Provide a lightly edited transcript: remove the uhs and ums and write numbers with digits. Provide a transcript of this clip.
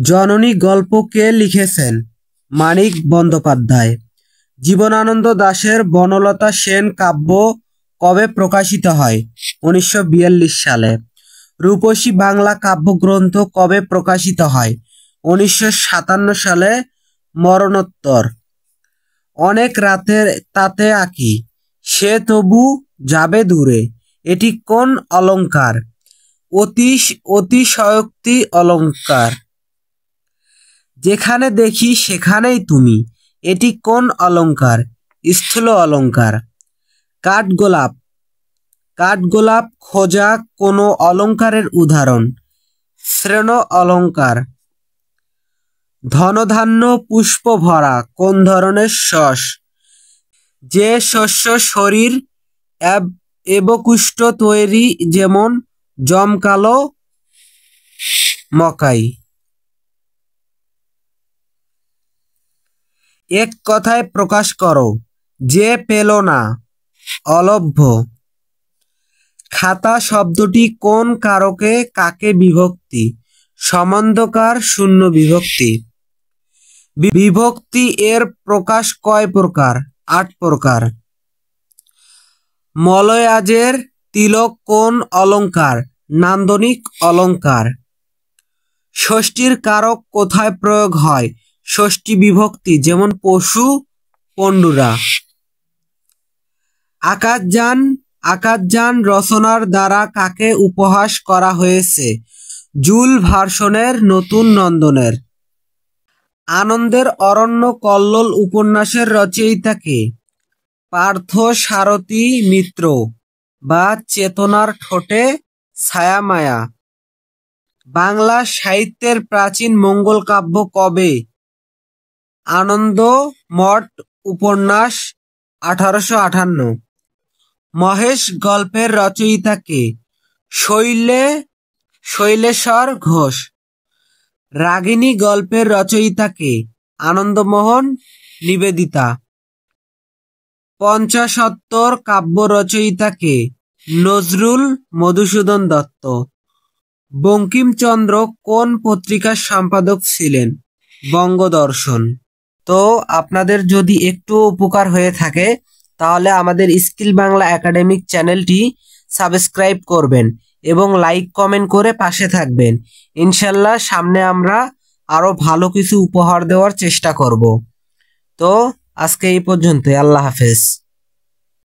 জননী গল্প কে লিখেছেন? মানিক বন্দ্যোপাধ্যায়। জীবনানন্দ দাশের বনলতা সেন কাব্য কবে প্রকাশিত হয়? 1942 সালে। রূপসী বাংলা কাব্যগ্রন্থ কবে প্রকাশিত হয়? 1957 সালে মরণোত্তর। অনেক রাতে তাতে আঁকি, সে তবু যাবে দূরে, এটি কোন অলঙ্কার? অতিশয়োক্তি অলঙ্কার। যেখানে দেখি সেখানেই তুমি, এটি কোন অলঙ্কার? স্থূল অলঙ্কার। কাঠগোলাপ। কাঠগোলাপ খোঁজা কোনো অলঙ্কারের উদাহরণ? শ্রেণ অলঙ্কার। ধনধান্য পুষ্প ভরা কোন ধরনের শস্য? যে শস্য শরীর এবকুষ্ঠ তৈরি, যেমন জমকালো মকাই। এক কথায় প্রকাশ করো, যে পেল না। অলভ্য। খাতা শব্দটি কোন কারকে কাকে বিভক্তি? সম্বন্ধকার শূন্য বিভক্তি। বিভক্তি এর প্রকাশ কয় প্রকার? 8 প্রকার। মলয়াজের তিলক কোন অলঙ্কার? নান্দনিক অলঙ্কার। ষষ্ঠীর কারক কোথায় প্রয়োগ হয়? ষষ্ঠী বিভক্তি, যেমন পশু, পণ্ডুরা। আকাশযান রচনার দ্বারা কাকে উপহাস করা হয়েছে? জুল ভার্সনের নতুন নন্দনের। আনন্দের অরণ্য কল্লোল উপন্যাসের রচয়িতা কে? পার্থ সারথী মিত্র বা চেতনার ঠোঁটে ছায়ামায়া। বাংলা সাহিত্যের প্রাচীন মঙ্গল কাব্য কবে? আনন্দমঠ উপন্যাস 1858। মহেশ গল্পের রচয়িতা কে? শৈলেশ্বর ঘোষ। রাগিনী গল্পের রচয়িতা কে? আনন্দমোহন নিবেদিতা। পঞ্চাশোত্তর কাব্য রচয়িতা কে? নজরুল মধুসূদন দত্ত। বঙ্কিমচন্দ্র কোন পত্রিকার সম্পাদক ছিলেন? বঙ্গদর্শন। তো আপনাদের যদি একটু উপকার হয়ে থাকে তাহলে আমাদের স্কিল বাংলা একাডেমিক চ্যানেলটি সাবস্ক্রাইব করবেন এবং লাইক কমেন্ট করে পাশে থাকবেন। ইনশাল্লাহ সামনে আমরা আরো ভালো কিছু উপহার দেওয়ার চেষ্টা করব। তো আজকে এই পর্যন্তই। আল্লাহ হাফেজ।